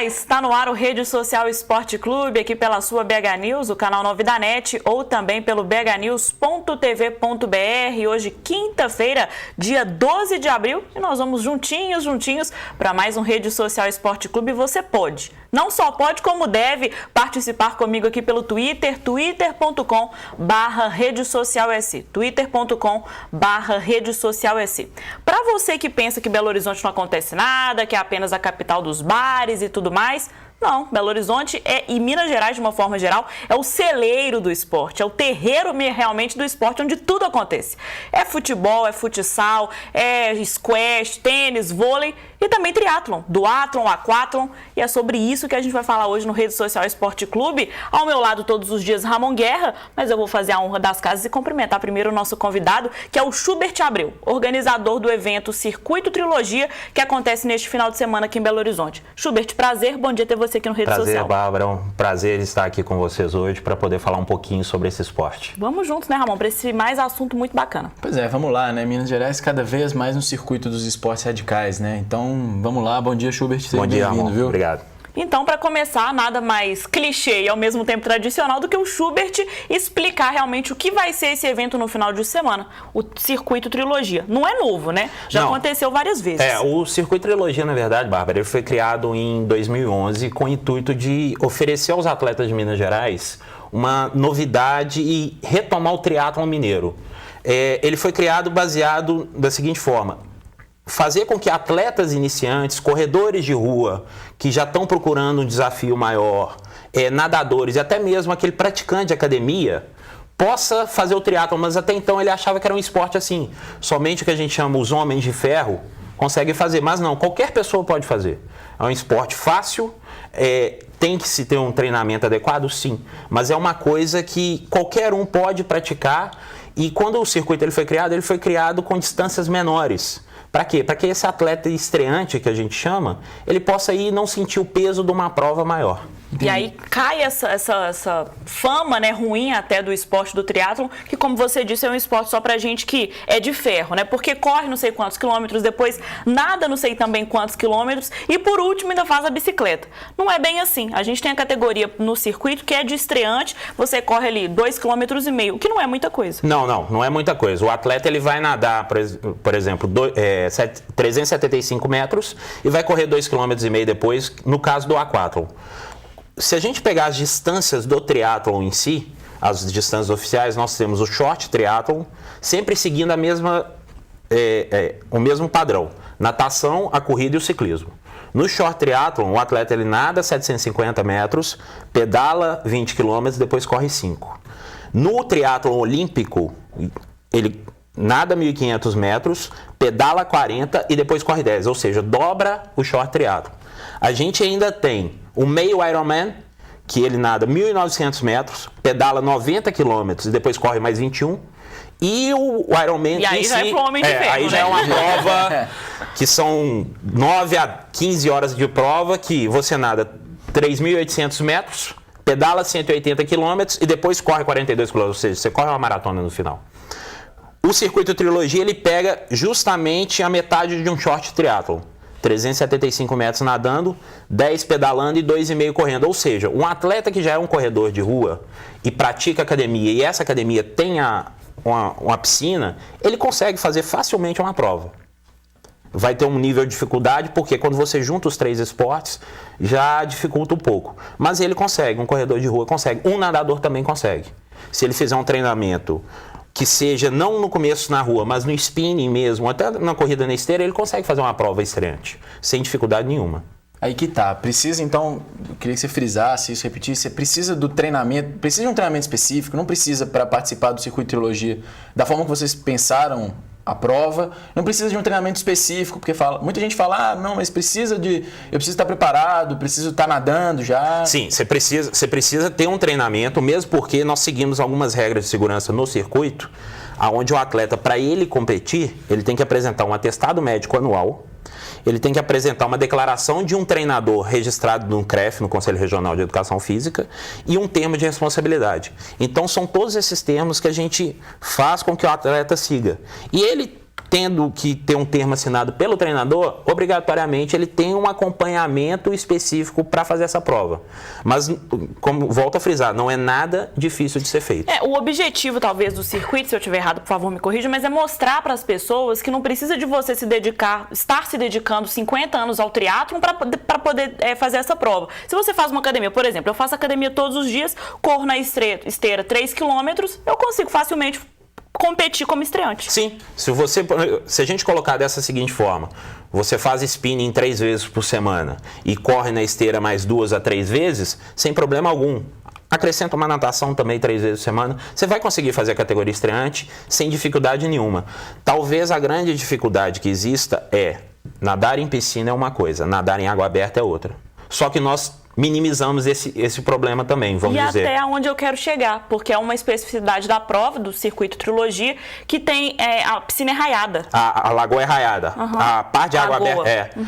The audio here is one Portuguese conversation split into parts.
está no ar o Rede Social Esporte Clube, aqui pela sua BH News, o canal 9 da NET, ou também pelo bhnews.tv.br. Hoje, quinta-feira, dia 12 de abril, e nós vamos juntinhos para mais um Rede Social Esporte Clube. E você pode, não só pode, como deve participar comigo aqui pelo Twitter, twitter.com/redesocialsc, twitter.com/redesocialsc. Para você que pensa que Belo Horizonte não acontece nada, que é apenas a capital dos bares e tudo mais, não, Belo Horizonte e Minas Gerais, de uma forma geral, é o celeiro do esporte, é o terreiro realmente do esporte, onde tudo acontece. É futebol, é futsal, é squash, tênis, vôlei e também triatlon, duatlon, aquatlon, e é sobre isso que a gente vai falar hoje no Rede Social Esporte Clube. Ao meu lado todos os dias, Ramon Guerra, mas eu vou fazer a honra das casas e cumprimentar primeiro o nosso convidado, que é o Schubert Abreu, organizador do evento Circuito Trilogia, que acontece neste final de semana aqui em Belo Horizonte. Schubert, prazer, bom dia ter você aqui no Rede Social. Prazer, Bárbara, é um prazer estar aqui com vocês hoje para poder falar um pouquinho sobre esse esporte. Vamos juntos, né, Ramon, para esse mais assunto muito bacana. Pois é, vamos lá, né? Minas Gerais cada vez mais no circuito dos esportes radicais, né? Então, vamos lá. Bom dia, Schubert. Bom dia, Ramon. Viu? Obrigado. Então, para começar, nada mais clichê e ao mesmo tempo tradicional do que o Schubert explicar realmente o que vai ser esse evento no final de semana, o Circuito Trilogia. Não é novo, né? Já aconteceu várias vezes. O Circuito Trilogia, na verdade, Bárbara, ele foi criado em 2011 com o intuito de oferecer aos atletas de Minas Gerais uma novidade e retomar o triatlon mineiro. Ele foi criado baseado da seguinte forma: fazer com que atletas iniciantes, corredores de rua, que já estão procurando um desafio maior, nadadores e até mesmo aquele praticante de academia, possa fazer o triatlon. Mas até então ele achava que era um esporte assim, somente o que a gente chama os homens de ferro conseguem fazer. Mas não, qualquer pessoa pode fazer. É um esporte fácil, tem que se ter um treinamento adequado, sim. Mas é uma coisa que qualquer um pode praticar. E quando o circuito ele foi criado com distâncias menores. Para quê? Para que esse atleta estreante, que a gente chama, ele possa ir e não sentir o peso de uma prova maior. E aí cai essa fama, né, ruim até do esporte do triatlon, que, como você disse, é um esporte só pra gente que é de ferro, né? Porque corre não sei quantos quilômetros, depois nada não sei também quantos quilômetros e por último ainda faz a bicicleta. Não é bem assim. A gente tem a categoria no circuito que é de estreante, você corre ali 2,5 km, o que não é muita coisa. Não é muita coisa. O atleta ele vai nadar, por exemplo, 375 metros e vai correr 2,5 km depois, no caso do aquatlon. Se a gente pegar as distâncias do triatlon em si, as distâncias oficiais, nós temos o short triatlon, sempre seguindo o mesmo padrão: natação, a corrida e o ciclismo. No short triatlon, o atleta ele nada 750 metros, pedala 20 km, depois corre 5. No triatlon olímpico, ele nada 1.500 metros, pedala 40 e depois corre 10, ou seja, dobra o short triatlon. A gente ainda tem o meio Ironman, que ele nada 1.900 metros, pedala 90 km e depois corre mais 21. E o Ironman e aí já é pro homem de ferro, aí já é uma prova que são 9 a 15 horas de prova, que você nada 3.800 metros, pedala 180 km e depois corre 42 km, ou seja, você corre uma maratona no final. O Circuito Trilogia ele pega justamente a metade de um short triatlon. 375 metros nadando, 10 pedalando e 2,5 correndo. Ou seja, um atleta que já é um corredor de rua e pratica academia, e essa academia tem uma piscina, ele consegue fazer facilmente uma prova. Vai ter um nível de dificuldade, porque quando você junta os 3 esportes, já dificulta um pouco. Mas ele consegue, um corredor de rua consegue, um nadador também consegue. Se ele fizer um treinamento que seja não no começo na rua, mas no spinning mesmo, até na corrida na esteira, ele consegue fazer uma prova estreante, sem dificuldade nenhuma. Aí que tá. Precisa, então, eu queria que você frisasse isso, repetisse, você precisa do treinamento, precisa de um treinamento específico, não precisa para participar do Circuito Trilogia, da forma que vocês pensaram a prova, não precisa de um treinamento específico, porque muita gente fala, não, mas eu preciso estar preparado, preciso estar nadando já. Sim, você precisa ter um treinamento, mesmo porque nós seguimos algumas regras de segurança no circuito, onde o atleta, para ele competir, ele tem que apresentar um atestado médico anual, ele tem que apresentar uma declaração de um treinador registrado no CREF, no Conselho Regional de Educação Física, e um termo de responsabilidade. Então, são todos esses termos que a gente faz com que o atleta siga. E ele tendo que ter um termo assinado pelo treinador, obrigatoriamente ele tem um acompanhamento específico para fazer essa prova. Mas, como volto a frisar, não é nada difícil de ser feito. O objetivo, talvez, do circuito, se eu estiver errado, por favor, me corrija, mas é mostrar para as pessoas que não precisa de você estar se dedicando 50 anos ao triatlon para poder fazer essa prova. Se você faz uma academia, por exemplo, eu faço academia todos os dias, corro na esteira 3 km, eu consigo facilmente competir como estreante. Sim, se a gente colocar dessa seguinte forma, você faz spinning 3 vezes por semana e corre na esteira mais 2 a 3 vezes, sem problema algum. Acrescenta uma natação também 3 vezes por semana, você vai conseguir fazer a categoria estreante sem dificuldade nenhuma. Talvez a grande dificuldade que exista é nadar em piscina é uma coisa, nadar em água aberta é outra. Só que nós minimizamos esse problema também, vamos dizer. E até onde eu quero chegar, porque é uma especificidade da prova, do circuito trilogia, que tem a piscina é raiada. A lagoa é raiada. Uhum. A parte de água Lagoa. aberta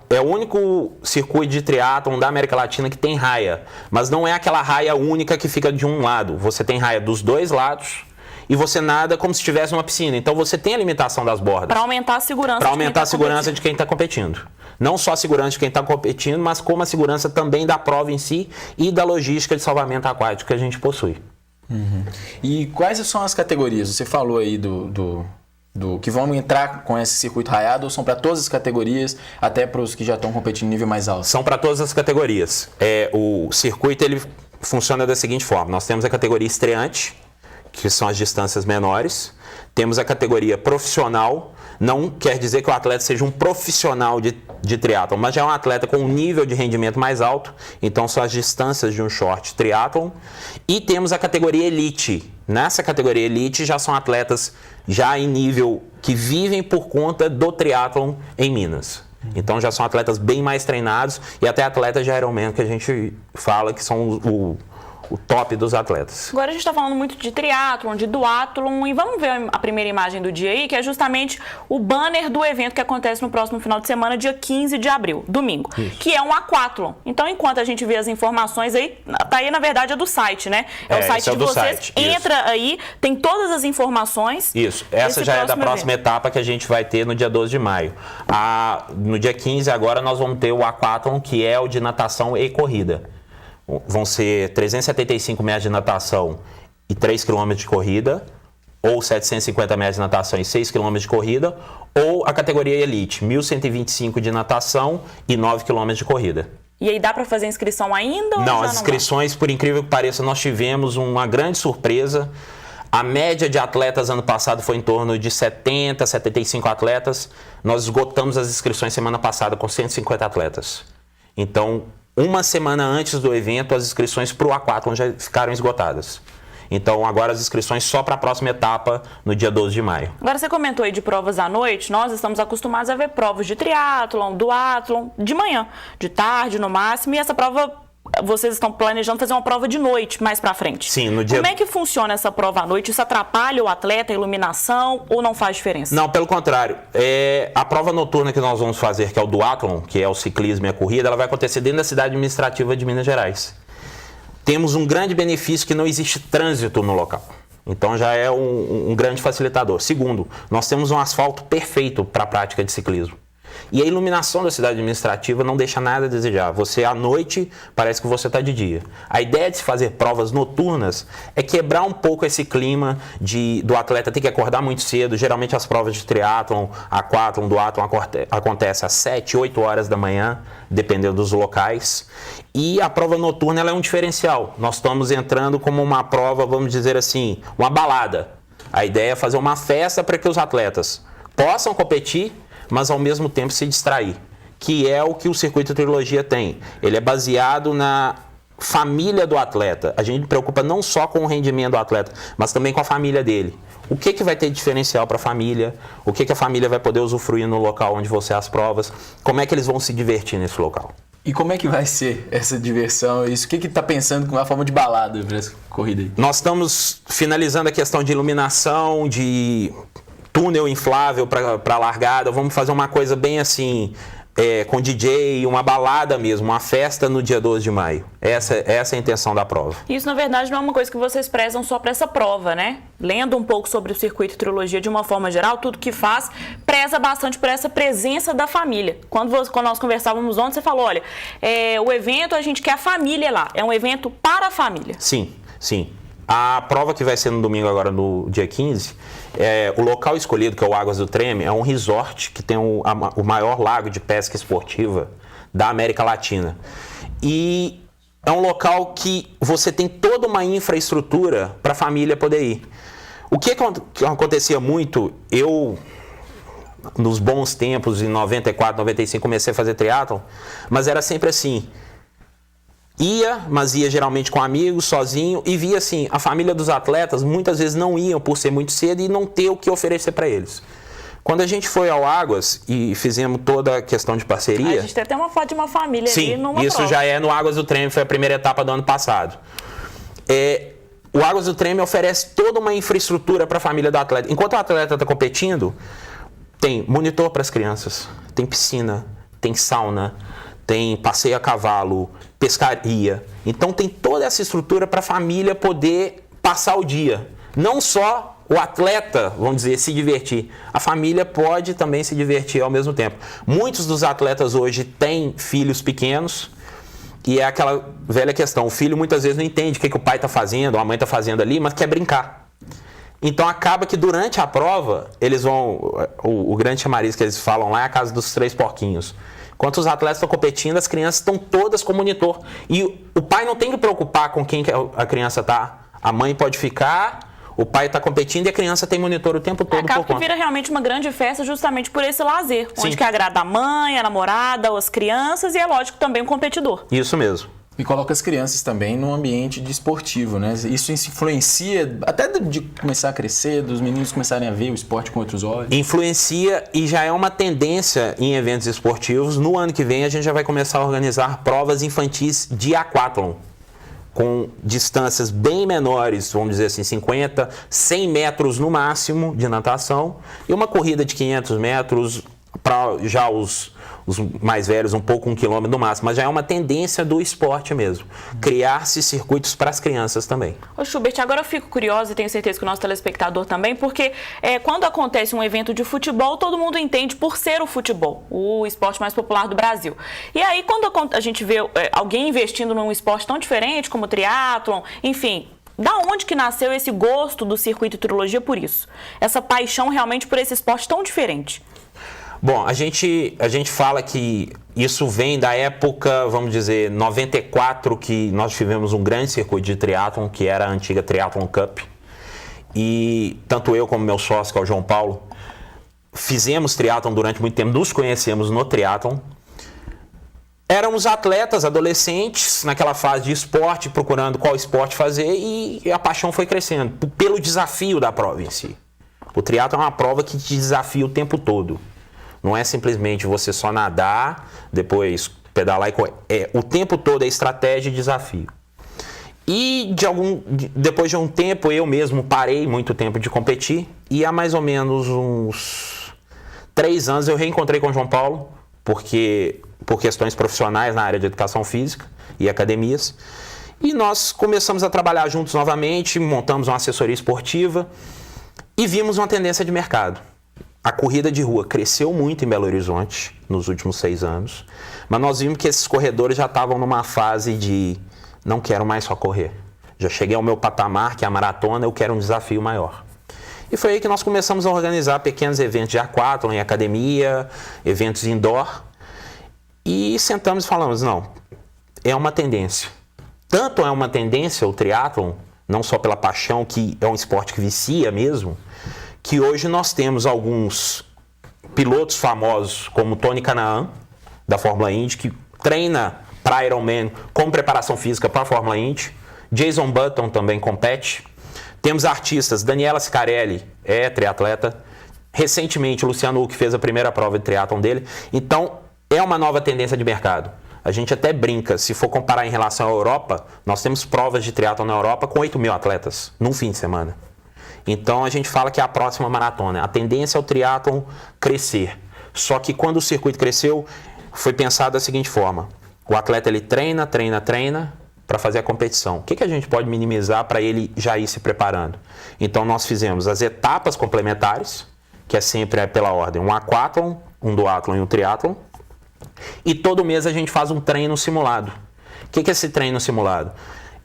é o único circuito de triatlon da América Latina que tem raia. Mas não é aquela raia única que fica de um lado. Você tem raia dos dois lados e você nada como se estivesse numa piscina. Então você tem a limitação das bordas. Para aumentar a segurança. Para aumentar a segurança de quem está competindo. Não só a segurança de quem está competindo, mas como a segurança também da prova em si e da logística de salvamento aquático que a gente possui. Uhum. E quais são as categorias? Você falou aí do que vão entrar com esse circuito raiado, ou são para todas as categorias, até para os que já estão competindo em nível mais alto? São para todas as categorias. O circuito ele funciona da seguinte forma: nós temos a categoria estreante, que são as distâncias menores. Temos a categoria profissional, não quer dizer que o atleta seja um profissional de triatlon, mas já é um atleta com um nível de rendimento mais alto, então são as distâncias de um short triatlon. E temos a categoria elite. Nessa categoria elite já são atletas já em nível que vivem por conta do triatlon em Minas. Então já são atletas bem mais treinados e até atletas de Ironman que a gente fala que são o top dos atletas. Agora a gente está falando muito de triatlon, de duatlon, e vamos ver a primeira imagem do dia aí, que é justamente o banner do evento que acontece no próximo final de semana, dia 15 de abril, domingo, que é um aquatlon. Então, enquanto a gente vê as informações aí, tá aí na verdade é do site, né? É o site de vocês, entra aí, tem todas as informações. Isso, essa já é da próxima etapa que a gente vai ter no dia 12 de maio. No dia 15 agora nós vamos ter o aquatlon, que é o de natação e corrida. Vão ser 375 metros de natação e 3 km de corrida, ou 750 metros de natação e 6 km de corrida, ou a categoria Elite, 1.125 de natação e 9 km de corrida. E aí dá para fazer inscrição ainda? Não, as inscrições, por incrível que pareça, nós tivemos uma grande surpresa. A média de atletas ano passado foi em torno de 70, 75 atletas. Nós esgotamos as inscrições semana passada com 150 atletas. Então, uma semana antes do evento, as inscrições para o aquatlon já ficaram esgotadas. Então, agora as inscrições só para a próxima etapa, no dia 12 de maio. Agora, você comentou aí de provas à noite. Nós estamos acostumados a ver provas de triatlon, duatlon, de manhã, de tarde, no máximo. E essa prova, vocês estão planejando fazer uma prova de noite, mais para frente. Sim, no dia... Como é que funciona essa prova à noite? Isso atrapalha o atleta, a iluminação, ou não faz diferença? Não, pelo contrário. A prova noturna que nós vamos fazer, que é o duatlon, que é o ciclismo e a corrida, ela vai acontecer dentro da cidade administrativa de Minas Gerais. Temos um grande benefício que não existe trânsito no local. Então já é um grande facilitador. Segundo, nós temos um asfalto perfeito para a prática de ciclismo. E a iluminação da cidade administrativa não deixa nada a desejar. Você, à noite, parece que você está de dia. A ideia de se fazer provas noturnas é quebrar um pouco esse clima do atleta ter que acordar muito cedo. Geralmente as provas de triatlon, aquatlon, duatlon acontecem às 7, 8 horas da manhã, dependendo dos locais. E a prova noturna ela é um diferencial. Nós estamos entrando como uma prova, vamos dizer assim, uma balada. A ideia é fazer uma festa para que os atletas possam competir, mas ao mesmo tempo se distrair, que é o que o circuito trilogia tem. Ele é baseado na família do atleta. A gente preocupa não só com o rendimento do atleta, mas também com a família dele. O que vai ter de diferencial para a família? O que a família vai poder usufruir no local onde vão ser as provas? Como é que eles vão se divertir nesse local? E como é que vai ser essa diversão? Isso, o que está pensando com uma forma de balada para essa corrida aí? Nós estamos finalizando a questão de iluminação, de túnel inflável para a largada. Vamos fazer uma coisa bem assim, com DJ, uma balada mesmo, uma festa no dia 12 de maio. Essa é a intenção da prova. Isso, na verdade, não é uma coisa que vocês prezam só para essa prova, né? Lendo um pouco sobre o circuito e trilogia de uma forma geral, tudo que faz preza bastante por essa presença da família. Quando nós conversávamos ontem, você falou, olha, o evento a gente quer a família lá, é um evento para a família. Sim, sim. A prova que vai ser no domingo agora, no dia 15, o local escolhido, que é o Águas do Treme, é um resort que tem o maior lago de pesca esportiva da América Latina. E é um local que você tem toda uma infraestrutura para a família poder ir. O que acontecia muito, nos bons tempos, em 94, 95, comecei a fazer triatlon, mas era sempre assim. Mas ia geralmente com amigos, sozinho, e via assim, a família dos atletas muitas vezes não iam por ser muito cedo e não ter o que oferecer para eles. Quando a gente foi ao Águas e fizemos toda a questão de parceria... A gente tem até uma foto de uma família sim, ali numa isso prova. já é no Águas do Treme, foi a primeira etapa do ano passado. O Águas do Treme oferece toda uma infraestrutura para a família do atleta. Enquanto o atleta está competindo, tem monitor para as crianças, tem piscina, tem sauna, tem passeio a cavalo, pescaria. Então tem toda essa estrutura para a família poder passar o dia. Não só o atleta, vamos dizer, se divertir. A família pode também se divertir ao mesmo tempo. Muitos dos atletas hoje têm filhos pequenos e é aquela velha questão. O filho muitas vezes não entende o que o pai está fazendo, ou a mãe está fazendo ali, mas quer brincar. Então acaba que durante a prova, eles vão... O grande chamariz que eles falam lá é a casa dos 3 porquinhos. Enquanto os atletas estão competindo, as crianças estão todas com monitor. E o pai não tem que preocupar com quem a criança está. A mãe pode ficar, o pai está competindo e a criança tem monitor o tempo todo. Acaba que vira realmente uma grande festa justamente por esse lazer. Sim. Onde que agrada a mãe, a namorada, as crianças e, é lógico, também o competidor. Isso mesmo. E coloca as crianças também num ambiente desportivo, né? Isso influencia, até de começar a crescer, dos meninos começarem a ver o esporte com outros olhos. Influencia e já é uma tendência em eventos esportivos. No ano que vem a gente já vai começar a organizar provas infantis de aquatlon, com distâncias bem menores, vamos dizer assim, 50, 100 metros no máximo de natação e uma corrida de 500 metros para já os mais velhos, um pouco 1 quilômetro no máximo, mas já é uma tendência do esporte mesmo. Criar-se circuitos para as crianças também. Ô Schubert, agora eu fico curiosa e tenho certeza que o nosso telespectador também, porque quando acontece um evento de futebol, todo mundo entende por ser o futebol, o esporte mais popular do Brasil. E aí, quando a gente vê alguém investindo num esporte tão diferente como o triatlon, enfim... Da onde que nasceu esse gosto do circuito e trilogia por isso? Essa paixão realmente por esse esporte tão diferente? Bom, a gente fala que isso vem da época, vamos dizer, 94, que nós tivemos um grande circuito de triatlon, que era a antiga Triathlon Cup. E tanto eu como meu sócio, que é o João Paulo, fizemos triatlon durante muito tempo, nos conhecemos no triatlon. Éramos atletas, adolescentes, naquela fase de esporte, procurando qual esporte fazer, e a paixão foi crescendo, pelo desafio da prova em si. O triatlon é uma prova que te desafia o tempo todo. Não é simplesmente você só nadar, depois pedalar e correr. O tempo todo é estratégia e desafio. E depois de um tempo, eu mesmo parei muito tempo de competir, e há mais ou menos uns 3 anos eu reencontrei com o João Paulo, por questões profissionais na área de educação física e academias. E nós começamos a trabalhar juntos novamente, montamos uma assessoria esportiva e vimos uma tendência de mercado. A corrida de rua cresceu muito em Belo Horizonte nos últimos 6 anos, mas nós vimos que esses corredores já estavam numa fase de não quero mais só correr. Já cheguei ao meu patamar, que é a maratona, eu quero um desafio maior. E foi aí que nós começamos a organizar pequenos eventos de aquatlon em academia, eventos indoor. E sentamos e falamos, não, é uma tendência. Tanto é uma tendência o triatlon, não só pela paixão, que é um esporte que vicia mesmo, que hoje nós temos alguns pilotos famosos, como Tony Canaan, da Fórmula Indy, que treina para Ironman com preparação física para a Fórmula Indy. Jason Button também compete. Temos artistas, Daniela Sicarelli é triatleta. Recentemente, o Luciano Huck fez a primeira prova de triatlon dele. Então, é uma nova tendência de mercado. A gente até brinca, se for comparar em relação à Europa, nós temos provas de triatlon na Europa com 8 mil atletas num fim de semana. Então, a gente fala que é a próxima maratona. A tendência é o triatlon crescer. Só que quando o circuito cresceu, foi pensado da seguinte forma: o atleta ele treina para fazer a competição. O que a gente pode minimizar para ele já ir se preparando? Então nós fizemos as etapas complementares, que é sempre pela ordem um aquátlon, um duátlon e um triatlon, e todo mês a gente faz um treino simulado. O que é esse treino simulado?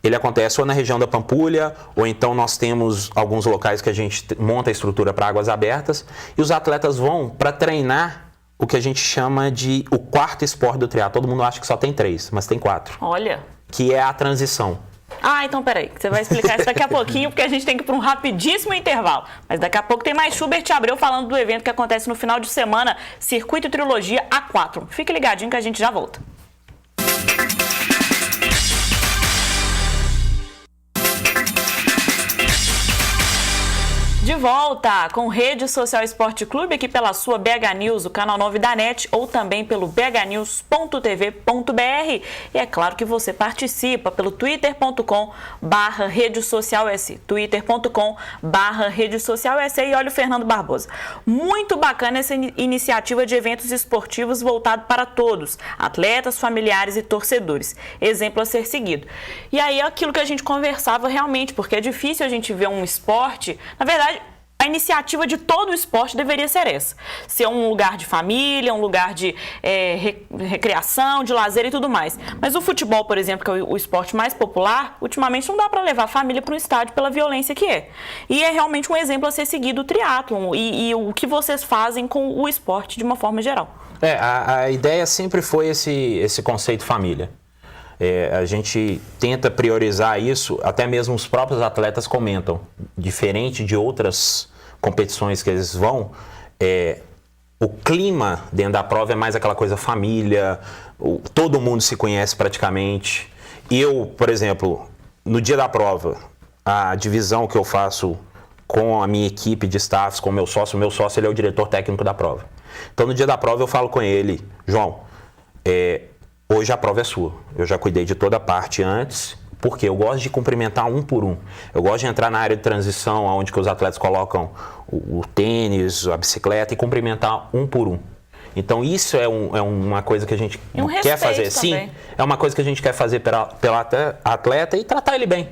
Ele acontece ou na região da Pampulha, ou então nós temos alguns locais que a gente monta a estrutura para águas abertas, e os atletas vão para treinar o que a gente chama de o quarto esporte do triatlo. Todo mundo acha que só tem 3, mas tem 4. Olha. Que é a transição. Ah, então peraí, você vai explicar isso daqui a pouquinho, porque a gente tem que ir para um rapidíssimo intervalo. Mas daqui a pouco tem mais Schubert Abreu falando do evento que acontece no final de semana, Circuito Trilogia A4. Fique ligadinho que a gente já volta. De volta com Rede Social Esporte Clube, aqui pela sua BH News, o canal 9 da NET, ou também pelo bhnews.tv.br. E é claro que você participa pelo twitter.com/redesocialse, twitter.com/redesocialse. E olha o Fernando Barbosa. Muito bacana essa iniciativa de eventos esportivos voltado para todos, atletas, familiares e torcedores. Exemplo a ser seguido. E aí é aquilo que a gente conversava realmente, porque é difícil a gente ver um esporte, na verdade, a iniciativa de todo o esporte deveria ser essa. Ser um lugar de família, um lugar de recreação, de lazer e tudo mais. Mas o futebol, por exemplo, que é o esporte mais popular, ultimamente não dá para levar a família para um estádio pela violência que é. E é realmente um exemplo a ser seguido o triatlon e o que vocês fazem com o esporte de uma forma geral. A ideia sempre foi esse conceito família. A gente tenta priorizar isso, até mesmo os próprios atletas comentam. Diferente de outras competições que eles vão, o clima dentro da prova é mais aquela coisa família, todo mundo se conhece praticamente. Eu, por exemplo, no dia da prova, a divisão que eu faço com a minha equipe de staffs, com o meu sócio ele é o diretor técnico da prova. Então no dia da prova eu falo com ele: João, hoje a prova é sua. Eu já cuidei de toda a parte antes, porque eu gosto de cumprimentar um por um. Eu gosto de entrar na área de transição, onde que os atletas colocam o tênis, a bicicleta, e cumprimentar um por um. Então isso é uma coisa que a gente quer fazer. Também. Sim, é uma coisa que a gente quer fazer pela atleta e tratar ele bem.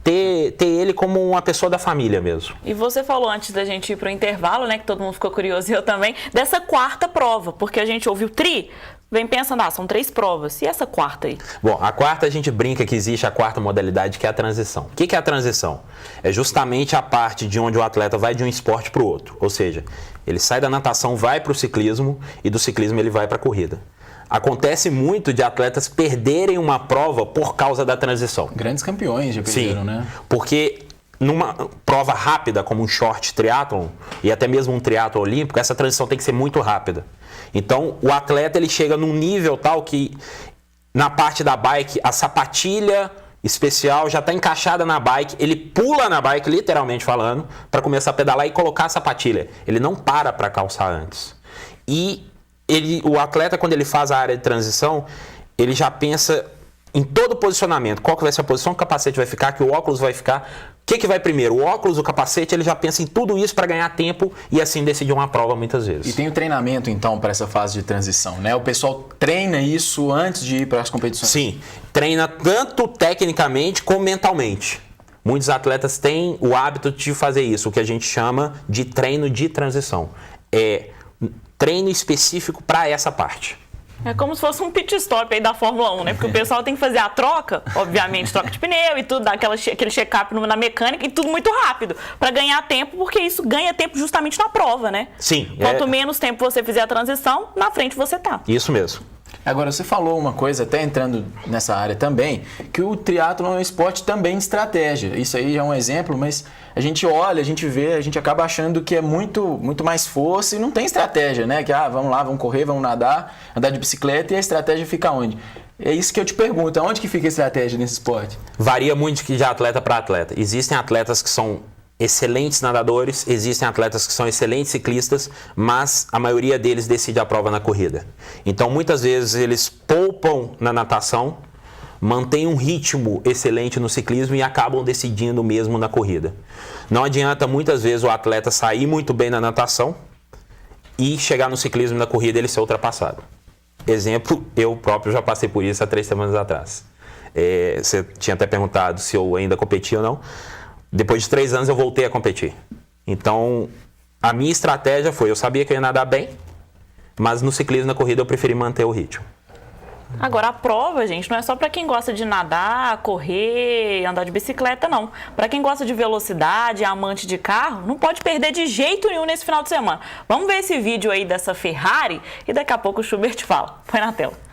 Ter ele como uma pessoa da família mesmo. E você falou antes da gente ir para o intervalo, né, que todo mundo ficou curioso, e eu também, dessa quarta prova, porque a gente ouviu vem pensando, são 3 provas. E essa quarta aí? Bom, a quarta a gente brinca que existe a quarta modalidade, que é a transição. O que é a transição? É justamente a parte de onde o atleta vai de um esporte para o outro. Ou seja, ele sai da natação, vai para o ciclismo, e do ciclismo ele vai para a corrida. Acontece muito de atletas perderem uma prova por causa da transição. Grandes campeões já perderam, né? Porque numa prova rápida, como um short triatlon, e até mesmo um triatlon olímpico, essa transição tem que ser muito rápida. Então, o atleta ele chega num nível tal que, na parte da bike, a sapatilha especial já está encaixada na bike, ele pula na bike, literalmente falando, para começar a pedalar e colocar a sapatilha. Ele não para calçar antes. E o atleta, quando ele faz a área de transição, ele já pensa em todo o posicionamento. Qual que vai ser a posição que o capacete vai ficar, que o óculos vai ficar. O que vai primeiro? O óculos, o capacete, ele já pensa em tudo isso para ganhar tempo e assim decidir uma prova muitas vezes. E tem o treinamento, então, para essa fase de transição, né? O pessoal treina isso antes de ir para as competições? Sim, treina tanto tecnicamente como mentalmente. Muitos atletas têm o hábito de fazer isso, o que a gente chama de treino de transição. É treino específico para essa parte. É como se fosse um pit stop aí da Fórmula 1, né? Porque o pessoal tem que fazer a troca, obviamente, troca de pneu e tudo, dar aquele check-up na mecânica e tudo muito rápido, para ganhar tempo, porque isso ganha tempo justamente na prova, né? Sim. Quanto menos tempo você fizer a transição, na frente você tá. Isso mesmo. Agora, você falou uma coisa, até entrando nessa área também, que o triatlon é um esporte também de estratégia. Isso aí é um exemplo, mas a gente olha, a gente vê, a gente acaba achando que é muito mais força e não tem estratégia, né? Que, vamos lá, vamos correr, vamos nadar, andar de bicicleta, e a estratégia fica onde? É isso que eu te pergunto, onde que fica a estratégia nesse esporte? Varia muito de atleta para atleta. Existem atletas que são excelentes nadadores, existem atletas que são excelentes ciclistas, mas a maioria deles decide a prova na corrida. Então, muitas vezes, eles poupam na natação, mantêm um ritmo excelente no ciclismo e acabam decidindo mesmo na corrida. Não adianta, muitas vezes, o atleta sair muito bem na natação e chegar no ciclismo e na corrida ele ser ultrapassado. exemplo, eu próprio já passei por isso há 3 semanas atrás. Você tinha até perguntado se eu ainda competia ou não. Depois de 3 anos eu voltei a competir. Então, a minha estratégia foi, eu sabia que eu ia nadar bem, mas no ciclismo, na corrida, eu preferi manter o ritmo. Agora, a prova, gente, não é só para quem gosta de nadar, correr, andar de bicicleta, não. Para quem gosta de velocidade, amante de carro, não pode perder de jeito nenhum nesse final de semana. Vamos ver esse vídeo aí dessa Ferrari e daqui a pouco o Schubert fala. Põe na tela.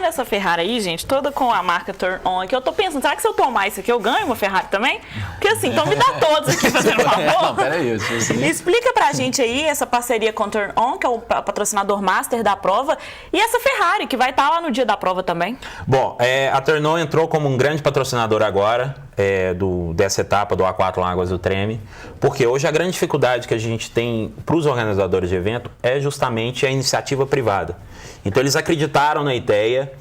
Essa Ferrari aí, gente, toda com a marca Turn On aqui, eu tô pensando, será que se eu tomar isso aqui eu ganho uma Ferrari também? Porque assim, então me dá todos aqui fazendo favor. Não, peraí. Explica pra gente aí essa parceria com Turn On, que é o patrocinador master da prova, e essa Ferrari, que vai estar lá no dia da prova também. Bom, a Turn On entrou como um grande patrocinador agora dessa etapa do A4 Láguas do Treme, porque hoje a grande dificuldade que a gente tem para os organizadores de evento é justamente a iniciativa privada. Então eles acreditaram na ideia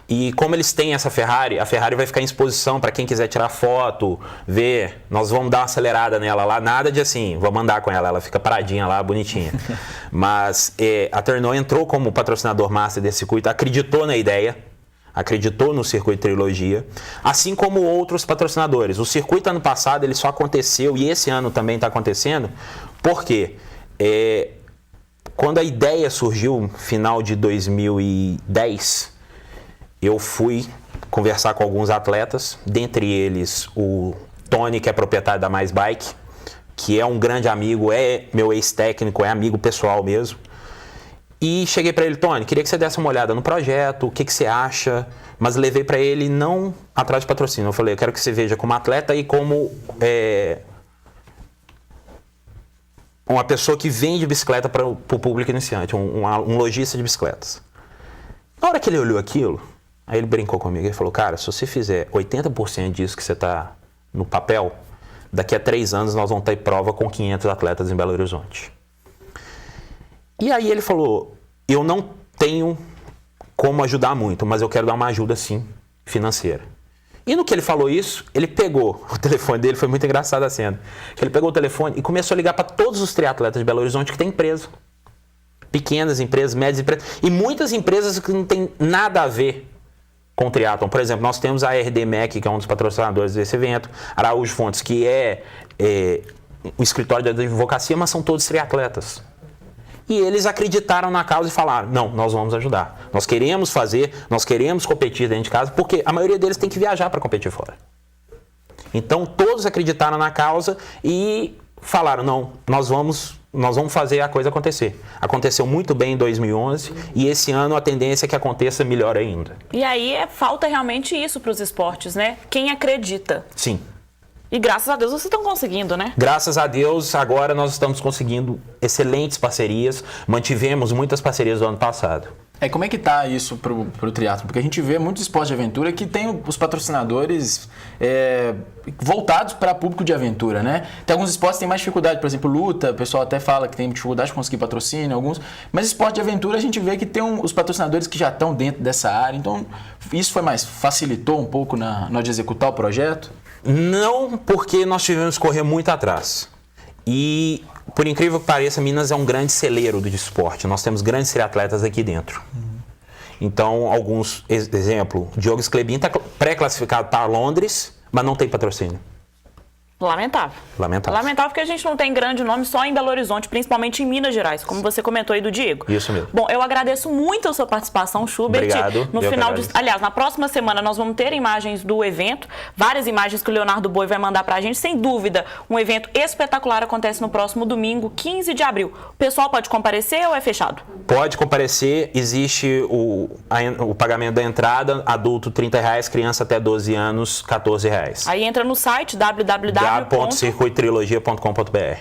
e como eles têm essa Ferrari, a Ferrari vai ficar em exposição para quem quiser tirar foto, ver, nós vamos dar uma acelerada nela lá, nada de assim, vamos andar com ela fica paradinha lá, bonitinha. Mas a Turn On entrou como patrocinador master desse circuito, acreditou na ideia, acreditou no circuito Trilogia, assim como outros patrocinadores. O circuito ano passado ele só aconteceu, e esse ano também está acontecendo, porque quando a ideia surgiu, no final de 2010, eu fui conversar com alguns atletas, dentre eles o Tony, que é proprietário da Mais Bike, que é um grande amigo, é meu ex-técnico, é amigo pessoal mesmo. E cheguei para ele, Tony, queria que você desse uma olhada no projeto, o que você acha, mas levei para ele não atrás de patrocínio. Eu falei, eu quero que você veja como atleta e como uma pessoa que vende bicicleta para o público iniciante, um lojista de bicicletas. Na hora que ele olhou aquilo, aí ele brincou comigo, ele falou, cara, se você fizer 80% disso que você está no papel, daqui a 3 anos nós vamos ter prova com 500 atletas em Belo Horizonte. E aí ele falou, eu não tenho como ajudar muito, mas eu quero dar uma ajuda sim, financeira. E no que ele falou isso, ele pegou o telefone dele, foi muito engraçado a cena. Ele pegou o telefone e começou a ligar para todos os triatletas de Belo Horizonte que tem empresa. Pequenas empresas, médias empresas e muitas empresas que não tem nada a ver com o triatlon. Por exemplo, nós temos a RD MEC, que é um dos patrocinadores desse evento, Araújo Fontes, que é um escritório de advocacia, mas são todos triatletas. E eles acreditaram na causa e falaram, não, nós vamos ajudar. Nós queremos fazer, nós queremos competir dentro de casa, porque a maioria deles tem que viajar para competir fora. Então, todos acreditaram na causa e falaram, não, nós vamos fazer a coisa acontecer. Aconteceu muito bem em 2011 e esse ano a tendência é que aconteça melhor ainda. E aí falta realmente isso para os esportes, né? Quem acredita. Sim. E graças a Deus vocês estão conseguindo, né? Graças a Deus, agora nós estamos conseguindo excelentes parcerias. Mantivemos muitas parcerias do ano passado. Como é que tá isso pro triatlo? Porque a gente vê muitos esportes de aventura que tem os patrocinadores voltados para público de aventura, né? Tem alguns esportes que tem mais dificuldade, por exemplo, luta, o pessoal até fala que tem dificuldade de conseguir patrocínio, alguns, mas esporte de aventura a gente vê que tem os patrocinadores que já estão dentro dessa área, então isso facilitou um pouco na hora de executar o projeto? Não, porque nós tivemos que correr muito atrás. E, por incrível que pareça, Minas é um grande celeiro do esporte. Nós temos grandes triatletas aqui dentro. Então, exemplo, Diogo Sclebin está pré-classificado para Londres, mas não tem patrocínio. Lamentável. Lamentável porque a gente não tem grande nome só em Belo Horizonte, principalmente em Minas Gerais, como você comentou aí do Diego. Isso mesmo. Bom, eu agradeço muito a sua participação, Schubert. Obrigado. Aliás, na próxima semana nós vamos ter imagens do evento, várias imagens que o Leonardo Boi vai mandar pra gente. Sem dúvida, um evento espetacular acontece no próximo domingo, 15 de abril. O pessoal pode comparecer ou é fechado? Pode comparecer, existe o pagamento da entrada, adulto R$30, criança até 12 anos, R$14. Aí entra no site www.circuitotrilogia.com.br.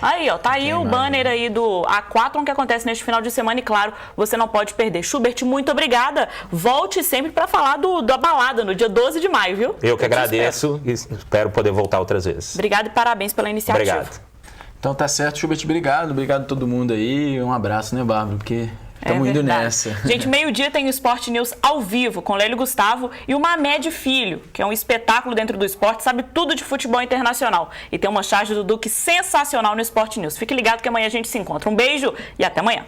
Aí, ó, tá aí o banner aí do Aquathlon que acontece neste final de semana e, claro, você não pode perder. Schubert, muito obrigada. Volte sempre para falar da balada no dia 12 de maio, viu? Eu que agradeço e espero poder voltar outras vezes. Obrigado e parabéns pela iniciativa. Obrigado. Então tá certo, Schubert, obrigado a todo mundo aí. Um abraço, né, Bárbara? Porque estamos indo nessa. Gente, meio-dia tem o Sport News ao vivo com Lélio Gustavo e o Mamed Filho, que é um espetáculo dentro do esporte, sabe tudo de futebol internacional. E tem uma charge do Duque sensacional no Sport News. Fique ligado que amanhã a gente se encontra. Um beijo e até amanhã.